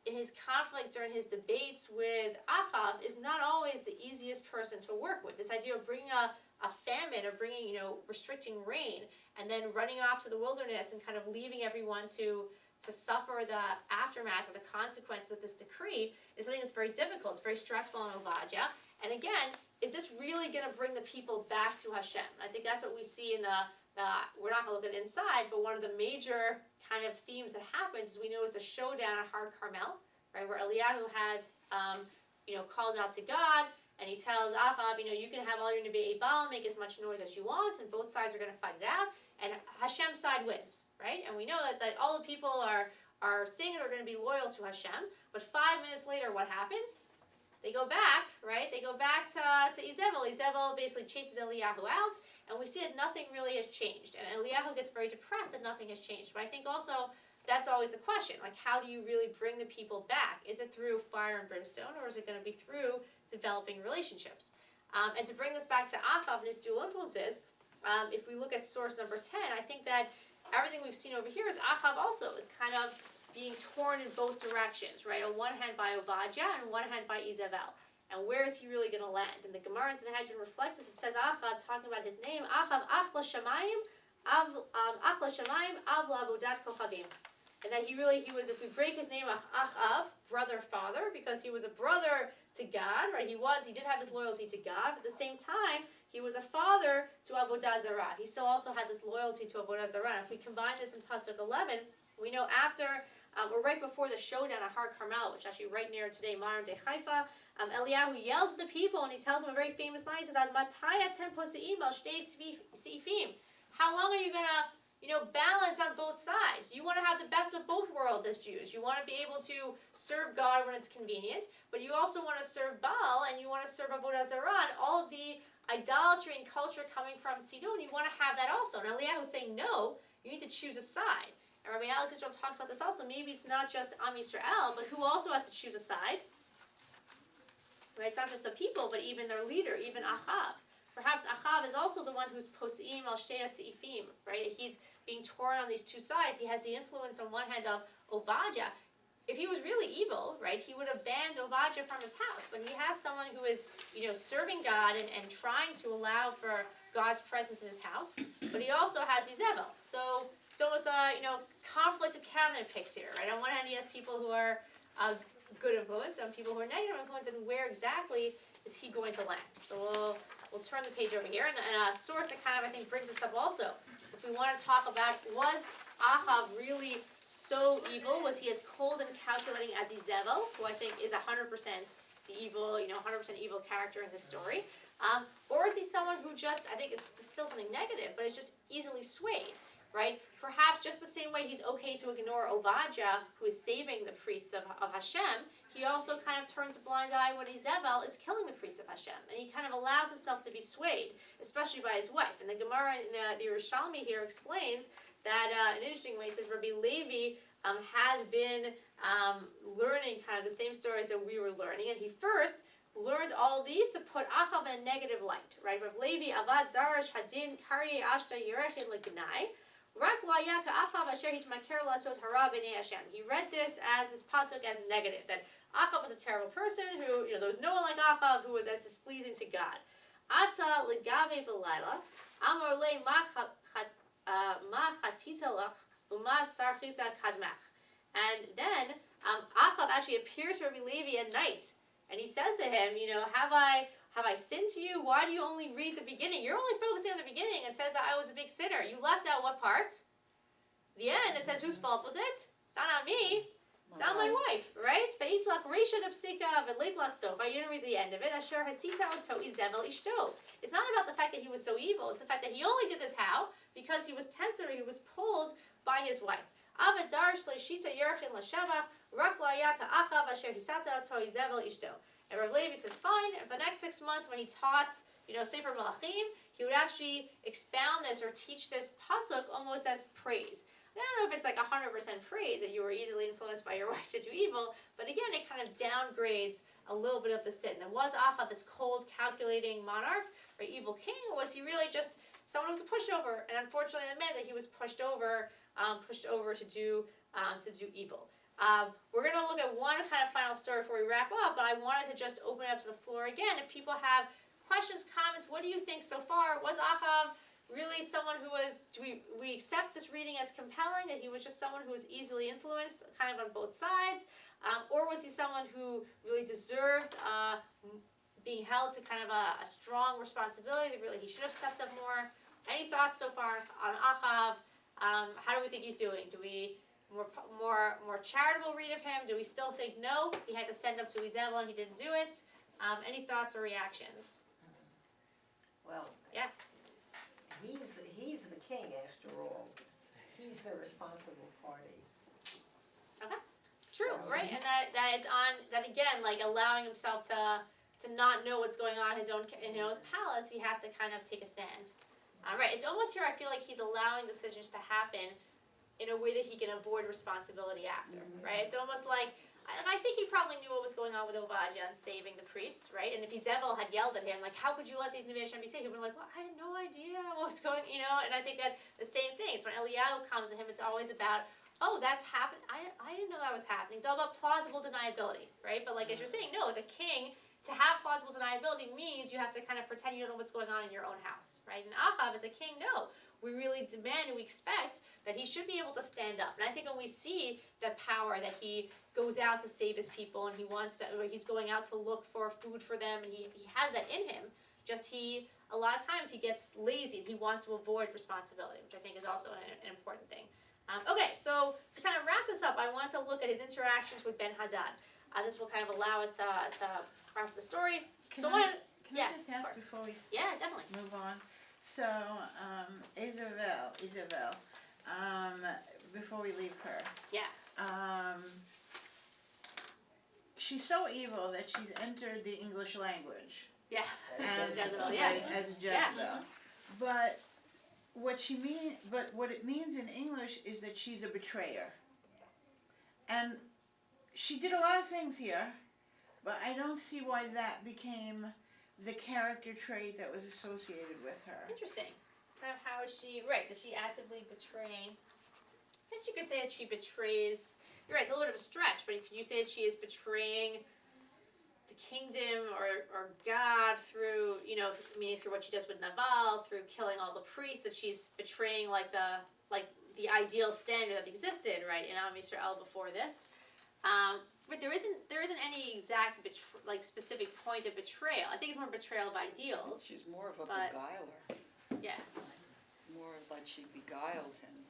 S1: in his conflicts or in his debates with Achav, is not always the easiest person to work with. This idea of bringing a famine, or bringing, restricting rain, and then running off to the wilderness and kind of leaving everyone to suffer the aftermath or the consequences of this decree is something that's very difficult. It's very stressful on Obadiah. And again, is this really going to bring the people back to Hashem? I think that's what we see in we're not going to look at it inside, but one of the major kind of themes that happens is we know is the showdown at Har Carmel, right, where Eliyahu has, calls out to God, and he tells Achav, you can have all your Nevi'ei Baal, make as much noise as you want, and both sides are going to fight it out, and Hashem's side wins, right? And we know that all the people are saying they're going to be loyal to Hashem, but 5 minutes later, what happens? They go back, right? They go back to Izebel. Izebel basically chases Eliyahu out, and we see that nothing really has changed. And Eliyahu gets very depressed that nothing has changed. But I think also that's always the question, like, how do you really bring the people back? Is it through fire and brimstone, or is it going to be through developing relationships? And to bring this back to Achav and his dual influences, if we look at source number 10, I think that everything we've seen over here is Achav also is kind of being torn in both directions, right? On one hand by Obadiah, and on one hand by Izebel. And where is he really going to land? And the Gemara in Sanhedrin reflects this. It says Achav, talking about his name, Achav Achla Shamayim, Av La'avodat Kochavim. And that he was, if we break his name, Achav, brother, father, because he was a brother to God, right? He did have his loyalty to God, but at the same time, he was a father to Avodah Zarah. He still also had this loyalty to Avodah Zarah. And if we combine this in Pasuk 11, we know after, or right before the showdown at Har Carmel, which is actually right near today, modern day Haifa, Eliyahu yells at the people, and he tells them a very famous line. He says, "Matai atem poseim al shtei seifim." How long are you gonna, balance on both sides? You want to have the best of both worlds as Jews. You want to be able to serve God when it's convenient, but you also want to serve Baal, and you want to serve Avodah Zarah, and all of the idolatry and culture coming from Tzidon. You want to have that also. And Eliyahu is saying, no, you need to choose a side. And Rabbi Alex Israel talks about this also. Maybe it's not just Am Yisrael, but who also has to choose a side? Right? It's not just the people, but even their leader, even Achav. Perhaps Achav is also the one who's pos'im al shtei seifim, right? He's being torn on these two sides. He has the influence on one hand of Obadiah. If he was really evil, right, he would have banned Obadiah from his house. But he has someone who is, serving God and trying to allow for God's presence in his house. But he also has Izebel. So it's almost a, conflict of cabinet picks here, right? On one hand, he has people who are good influence and people who are negative influence, and where exactly is he going to land? So we'll turn the page over here. And a source that kind of, I think, brings this up also. If we want to talk about, was Achav really so evil? Was he as cold and calculating as Izebel, who I think is 100% the evil, 100% evil character in this story? Or is he someone who just, I think is still something negative, but is just easily swayed, right? Perhaps just the same way he's okay to ignore Obadiah, who is saving the priests of Hashem, he also kind of turns a blind eye when Izebel is killing the priests of Hashem. And he kind of allows himself to be swayed, especially by his wife. And the Gemara in the Yerushalmi here explains that an interesting way, it says Rabbi Levi had been learning kind of the same stories that we were learning, and he first learned all these to put Achav in a negative light, right? Rabbi Levi avad zarash hadin kari ashta yerechin legnai rak lo haya ka'achav asher hitmaker lasot hara b'nei Hashem. He read this pasuk as negative, that Achav was a terrible person who, there was no one like Achav who was as displeasing to God. Ata legave b'layla amar le ma chatita lach uma sarchita kadmach. And then Achav actually appears to Rabbi Levi at night, and he says to him, have I sinned to you? Why do you only read the beginning? You're only focusing on the beginning. It says that I was a big sinner. You left out what part? The end. It says whose fault was it? It's not on me. It's on my wife, right? It's not about the fact that he was so evil. It's the fact that he only did this how? Because he was tempted, or he was pulled by his wife. And Rav Levi says, fine, and the next 6 months when he taught, Sefer Malachim, he would actually expound this or teach this pasuk almost as praise. I don't know if it's like 100% praise that you were easily influenced by your wife to do evil, but again, it kind of downgrades a little bit of the sin. And was Achav this cold, calculating monarch or evil king, or was he really just someone who was a pushover? And unfortunately, it meant that he was pushed over to do evil. We're going to look at one kind of final story before we wrap up, but I wanted to just open it up to the floor again. If people have questions, comments, what do you think so far? Was Achav really someone who was, do we accept this reading as compelling, that he was just someone who was easily influenced kind of on both sides? Or was he someone who really deserved being held to kind of a strong responsibility, that really he should have stepped up more? Any thoughts so far on Achav? How do we think he's doing? Do we more charitable read of him? Do we still think no, he had to send up to Izebel and he didn't do it? Any thoughts or reactions?
S3: Well,
S1: Yeah.
S3: He's the king after all. He's the responsible party.
S1: True,
S3: So
S1: right?
S3: he's-
S1: And that it's on that again, like allowing himself to not know what's going on in his palace. He has to kind of take a stand. Right. It's almost here. I feel like he's allowing decisions to happen in a way that he can avoid responsibility after. Right. It's almost like. I think he probably knew what was going on with Obadiah and saving the priests, right? And if Izebel had yelled at him, like, how could you let these Nivei Hashem be saved? He would have been like, well, I had no idea what was going, And I think that the same thing. It's when Eliyahu comes to him, it's always about, oh, that's happened. I didn't know that was happening. It's all about plausible deniability, right? But like as you're saying, no, like a king, to have plausible deniability means you have to kind of pretend you don't know what's going on in your own house, right? And Achav as a king, no. We really demand and we expect that he should be able to stand up. And I think when we see the power that he goes out to save his people and he's going out to look for food for them and he has that in him, a lot of times he gets lazy and he wants to avoid responsibility, which I think is also an important thing. Okay, so to kind of wrap this up, I want to look at his interactions with Ben-Hadad. This will kind of allow us to wrap the story.
S4: Can
S1: I
S4: I just ask before we
S1: definitely.
S4: move on? So, Isabel, before we leave her.
S1: Yeah.
S4: She's so evil that she's entered the English language.
S1: Yeah.
S4: As
S1: Jezebel, yeah.
S4: As Jezebel. But what it means in English is that she's a betrayer. And she did a lot of things here, but I don't see why that became the character trait that was associated with her.
S1: Interesting. Kind of how is she, right, does she actively betray, I guess you could say that she betrays, you're right, it's a little bit of a stretch, but could you say that she is betraying the kingdom or God through, through what she does with Naval, through killing all the priests, that she's betraying like the ideal standard that existed, right, in Am Yisrael before this. But there isn't any exact specific point of betrayal. I think it's more betrayal of ideals.
S2: She's more of a
S1: But-
S2: beguiler,
S1: Yeah.
S2: more like she beguiled him,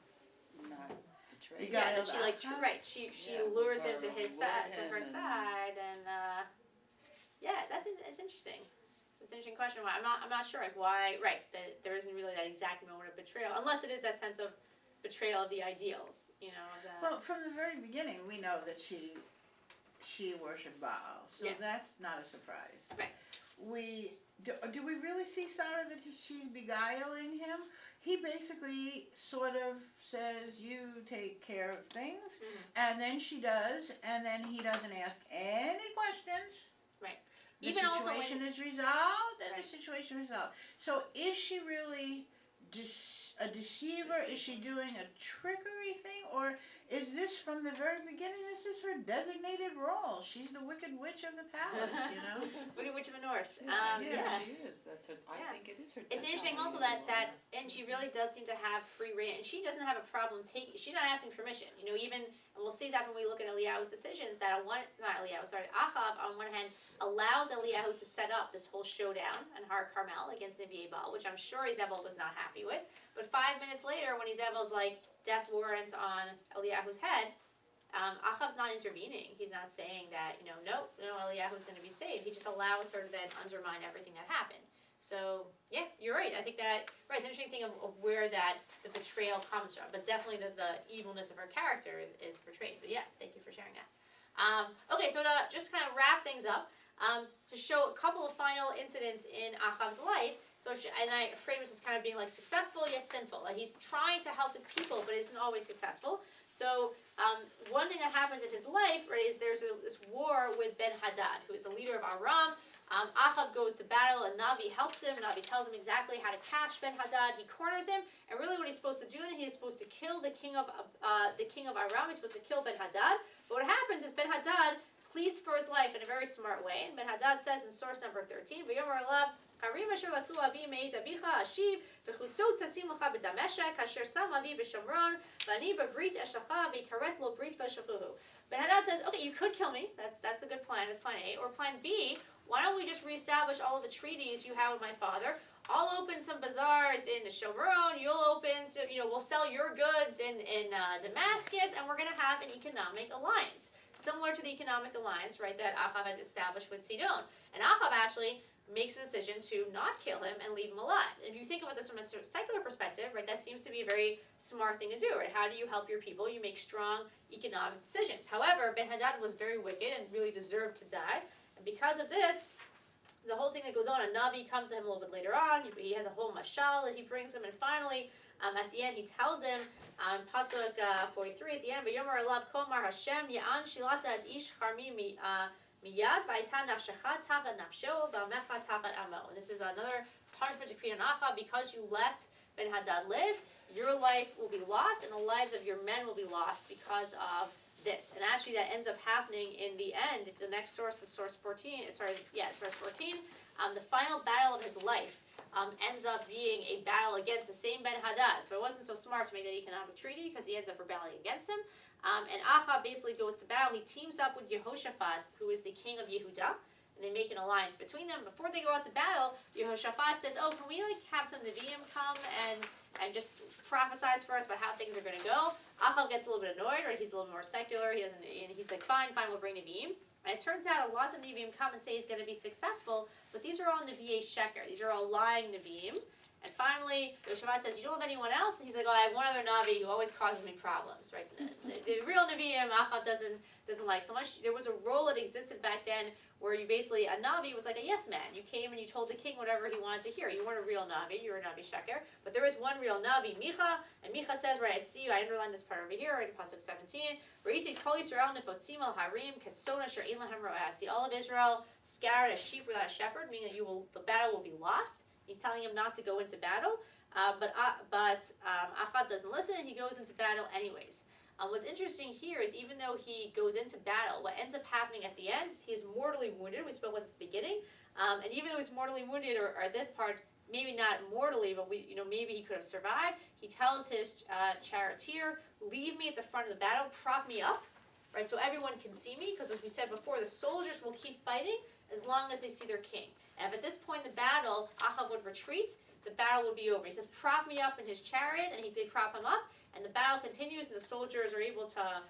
S2: not betrayed him.
S1: Yeah,
S4: Beguiled
S1: that she
S4: Achav?
S1: right. She
S2: Yeah,
S1: lures him to
S2: lured
S1: his side, to
S2: him
S1: her
S2: and-
S1: side, and it's interesting. It's an interesting question. Why I'm not sure. Like why? Right. That there isn't really that exact moment of betrayal, unless it is that sense of betrayal of the ideals.
S4: Well, from the very beginning, we know that she worshipped Baal, so
S1: Yeah.
S4: that's not a surprise.
S1: Right.
S4: Do we really see Sarah that she's beguiling him? He basically sort of says, you take care of things, and then she does, and then he doesn't ask any questions.
S1: Right.
S4: The
S1: Even also when-
S4: situation is resolved, and
S1: Right.
S4: the situation is resolved. So is she really a deceiver? Is she doing a trickery thing? Or is this from the very beginning, this is her designated role? She's the wicked witch of the palace,
S1: Wicked Witch of the North.
S4: Yeah.
S2: She is, that's her, I
S1: Yeah.
S2: think it is her.
S1: It's interesting
S2: designated
S1: also that
S2: role.
S1: and she really does seem to have free reign, and she doesn't have a problem she's not asking permission. Even, and we'll see that when we look at Eliyahu's decisions, that Achav on one hand allows Eliyahu to set up this whole showdown in Har Carmel against Nevi'e Baal, which I'm sure Izebel was not happy with. But 5 minutes later, when Izebel's like death warrant on Eliyahu's head, Achav's not intervening. He's not saying that, no, Eliyahu's going to be saved. He just allows her to then undermine everything that happened. So, yeah, you're right. I think that, it's an interesting thing of where the betrayal comes from. But definitely the evilness of her character is portrayed. But yeah, thank you for sharing that. Okay, so to just kind of wrap things up, to show a couple of final incidents in Achav's life. So, and I frame this as kind of being like successful yet sinful. Like he's trying to help his people, but isn't always successful. So, one thing that happens in his life, right, is there's this war with Ben-Hadad, who is a leader of Aram. Achav goes to battle, and Navi helps him. Navi tells him exactly how to catch Ben-Hadad. He corners him, and really what he's supposed to do, and he's supposed to kill the king of Aram. He's supposed to kill Ben-Hadad. But what happens is Ben-Hadad pleads for his life in a very smart way. And Ben-Hadad says in source number 13, "V'yomer Elav, Harim asher laku avi me'ez avicha ashiv, v'chutzot tasim lecha b'dameshek, asher sam avi b'shamron, v'ani b'brit eshacha, v'ikaret lo brit v'shachuhu." Ben-Hadad says, okay, you could kill me. That's a good plan. That's plan A. Or plan B, why don't we just reestablish all of the treaties you have with my father? I'll open some bazaars in the Shomron. You'll open, we'll sell your goods in Damascus, and we're going to have an economic alliance, similar to the economic alliance, right, that Achav had established with Sidon. And Achav actually makes the decision to not kill him and leave him alive. And if you think about this from a sort of secular perspective, right, that seems to be a very smart thing to do, right? How do you help your people? You make strong economic decisions. However, Ben-Hadad was very wicked and really deserved to die. And because of this, there's a whole thing that goes on. A Navi comes to him a little bit later on. He has a whole mashal that he brings him. And finally, at the end, he tells him, Pasuk 43, at the end, "V'yomer elav komar Hashem ya'an shilata et ish charmi miyad v'aytan nafshecha tachat nafsho v'amecha tachat amo." This is another punishment decreed on Achav. Because you let Ben-Hadad live, your life will be lost, and the lives of your men will be lost because of this. And actually that ends up happening in the end. The next source is source 14, source 14, the final battle of his life ends up being a battle against the same Ben-Hadad. So it wasn't so smart to make that economic treaty because he ends up rebelling against him. And Achav basically goes to battle. He teams up with Yehoshaphat, who is the king of Yehuda, and they make an alliance between them. Before they go out to battle, Yehoshaphat says, "Oh, can we have some Nevi'im come and just prophesize for us about how things are going to go?" Achav gets a little bit annoyed, right? He's a little more secular. He's like, fine, we'll bring Nevi'im. And it turns out lots of Nevi'im come and say he's going to be successful, but these are all Nevi'ei Sheker. These are all lying Nevi'im. And finally, Yehoshaphat says, "You don't have anyone else?" And he's like, "Oh, I have one other Navi who always causes me problems," right? The real Nevi'im, Achav doesn't like so much. There was a role that existed back then where you basically, a Navi was like a yes man. You came and you told the king whatever he wanted to hear. You weren't a real Navi, you were a Navi Sheker. But there is one real Navi, Micha, and Micha says, right, I see you, I underlined this part over here, right in Pasuk 17, "V'yitzi kol Yisrael nifotzim al harim, ketsona asher ein lahem ro'eh." See, all of Israel scattered as sheep without a shepherd, meaning that the battle will be lost. He's telling him not to go into battle, but Achav doesn't listen, and he goes into battle anyways. What's interesting here is even though he goes into battle, what ends up happening at the end, he's mortally wounded. We spoke about this at the beginning. And even though he's mortally wounded, or this part, maybe not mortally, but maybe he could have survived, he tells his charioteer, "Leave me at the front of the battle, prop me up," right, so everyone can see me, because as we said before, the soldiers will keep fighting as long as they see their king. And if at this point in the battle, Achav would retreat, the battle would be over. He says, "Prop me up in his chariot," and they prop him up, and the battle continues, and the soldiers are able to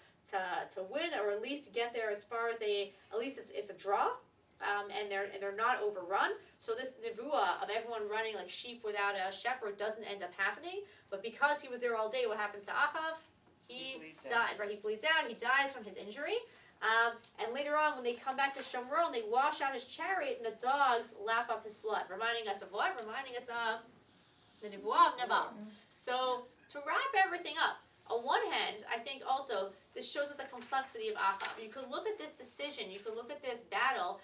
S1: win, or at least get there as far as at least it's a draw, and they're not overrun. So this nevuah of everyone running like sheep without a shepherd doesn't end up happening. But because he was there all day, what happens to Achav? He dies, right? He bleeds out. He dies from his injury. And later on, when they come back to Shomron, they wash out his chariot, and the dogs lap up his blood, reminding us of what? Reminding us of the nevuah of Nabal. So to wrap everything up, on one hand, I think also this shows us the complexity of Achav. You could look at this decision, you could look at this battle,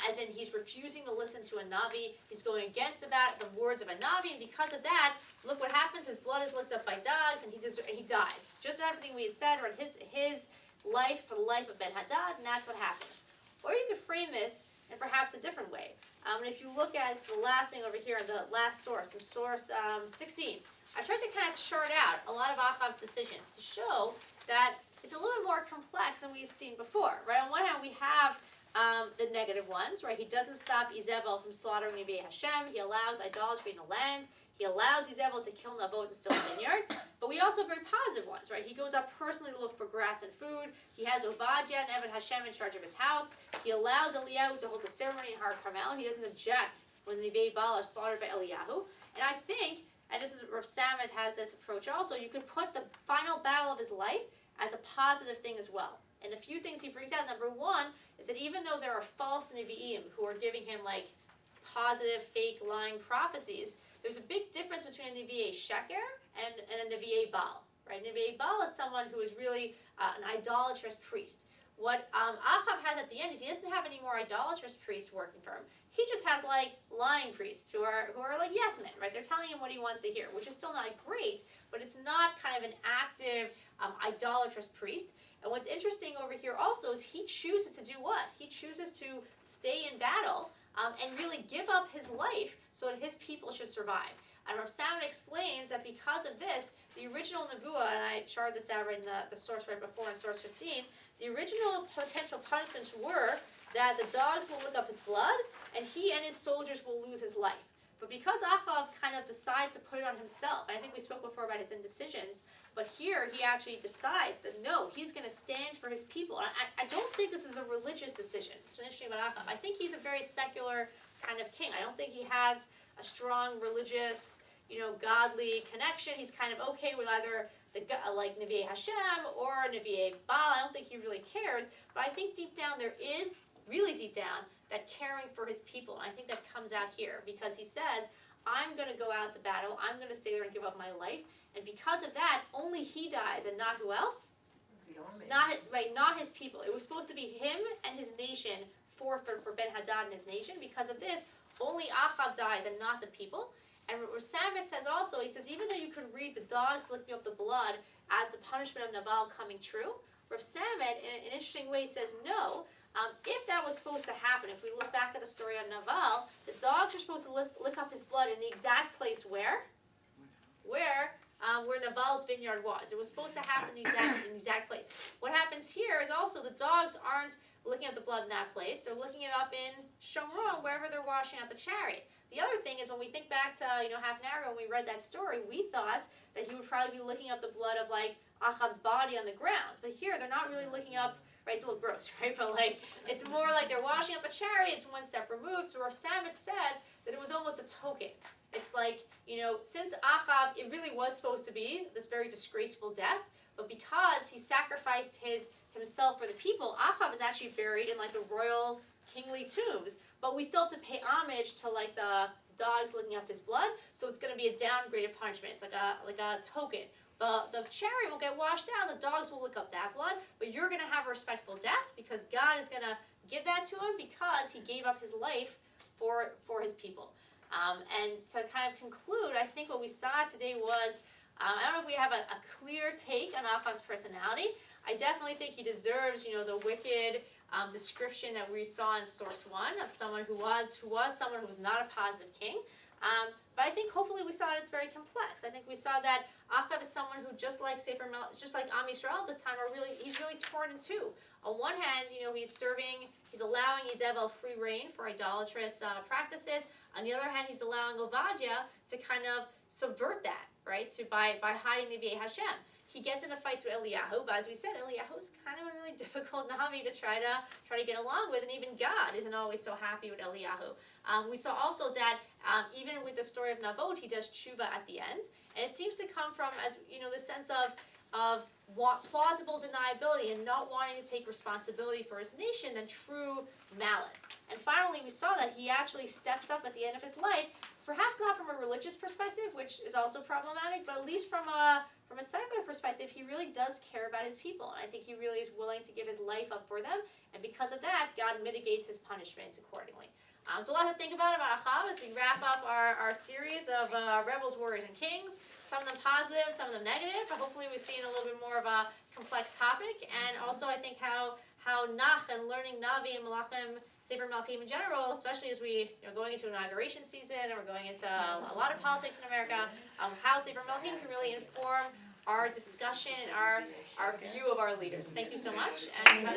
S1: as in he's refusing to listen to a Navi, he's going against the words of a Navi, and because of that, look what happens, his blood is licked up by dogs, and he dies. Just everything we had said, right, his life for the life of Ben-Hadad, and that's what happens. Or you could frame this in perhaps a different way. And if you look at the last thing over here, the last source, in source 16, I tried to kind of chart out a lot of Achav's decisions to show that it's a little bit more complex than we've seen before, right? On one hand, we have the negative ones, right? He doesn't stop Izebel from slaughtering Nevi'ei Hashem. He allows idolatry in the land. He allows Izebel to kill Nabot and steal the vineyard. But we also have very positive ones, right? He goes out personally to look for grass and food. He has Obadiah and Eved Hashem in charge of his house. He allows Eliyahu to hold the ceremony in Har Carmel. He doesn't object when the Nevi'ei Baal are slaughtered by Eliyahu. And I think, and this is Rav Samet has this approach also, you could put the final battle of his life as a positive thing as well. And a few things he brings out. Number one is that even though there are false Nevi'im who are giving him like positive, fake, lying prophecies, there's a big difference between a Nevi'e Sheker and a Nevi'e Baal, right? Nevi'e Baal is someone who is really an idolatrous priest. What Achav has at the end is he doesn't have any more idolatrous priests working for him. He just has like lying priests who are like yes men, right? They're telling him what he wants to hear, which is still not great, but it's not kind of an active idolatrous priest. And what's interesting over here also is he chooses to do what? He chooses to stay in battle and really give up his life so that his people should survive. And Rav Salmon explains that because of this, the original Nebuah, and I charted this out right in the source right before in source 15, the original potential punishments were that the dogs will lick up his blood, and he and his soldiers will lose his life. But because Achav kind of decides to put it on himself, and I think we spoke before about his indecisions, but here he actually decides that no, he's going to stand for his people. And I don't think this is a religious decision. It's interesting about Achav. I think he's a very secular kind of king. I don't think he has a strong religious, godly connection. He's kind of okay with either like Nevi'e Hashem or Nevi'e Baal. I don't think he really cares. But I think deep down there is, really deep down, that caring for his people. And I think that comes out here because he says, I'm going to go out to battle. I'm going to stay there and give up my life. And because of that, only he dies and not who else?
S3: The army.
S1: Not his people. It was supposed to be him and his nation for Ben-Hadad and his nation. Because of this, only Achav dies and not the people. And what Samet says also, he says, even though you could read the dogs licking up the blood as the punishment of Naval coming true, Rav Samet, in an interesting way, says no. If that was supposed to happen, if we look back at the story of Naval, the dogs are supposed to lick up his blood in the exact place where Naval's vineyard was. It was supposed to happen in the exact place. What happens here is also the dogs aren't licking up the blood in that place. They're licking it up in Shomron, wherever they're washing out the chariot. The other thing is when we think back to half an hour ago when we read that story, we thought that he would probably be licking up the blood of like Achav's body on the ground. But here they're not really licking up. Right, it's a little gross, right? But like, it's more like they're washing up a chariot. It's one step removed. So Rav Samet says that it was almost a token. It's like, since Achav, it really was supposed to be this very disgraceful death, but because he sacrificed himself for the people, Achav is actually buried in like the royal kingly tombs. But we still have to pay homage to like the dogs licking up his blood. So it's going to be a downgraded punishment. It's like a token. The chariot will get washed out, the dogs will lick up that blood, but you're going to have a respectful death because God is going to give that to him because he gave up his life for his people. And to kind of conclude, I think what we saw today was, I don't know if we have a clear take on Achav's personality. I definitely think he deserves, the wicked description that we saw in source 1 of someone who was someone who was not a positive king. But I think hopefully we saw that it's very complex. I think we saw that Achav is someone who, just like Am Yisrael at this time, he's really torn in two. On one hand, he's allowing Izebel free reign for idolatrous practices. On the other hand, he's allowing Ovadia to kind of subvert that, right? By hiding Nevi'e Hashem. He gets into fights with Eliyahu, but as we said, Eliyahu is kind of a really difficult Navi to try to get along with, and even God isn't always so happy with Eliyahu. We saw also that even with the story of Navot, he does tshuva at the end, and it seems to come from, as the sense of plausible deniability and not wanting to take responsibility for his nation than true malice. And finally, we saw that he actually steps up at the end of his life, perhaps not from a religious perspective, which is also problematic, but at least from a secular perspective, he really does care about his people. And I think he really is willing to give his life up for them. And because of that, God mitigates his punishment accordingly. So a lot to think about Achav as we wrap up our series of rebels, warriors, and kings. Some of them positive, some of them negative, but hopefully we've seen a little bit more of a complex topic. And also I think how Nach and learning Navi and Malachim, Sefer Malachim in general, especially as we going into inauguration season and we're going into a lot of politics in America, how Sefer Malachim can really inform our discussion and our view of our leaders. Thank you so much. And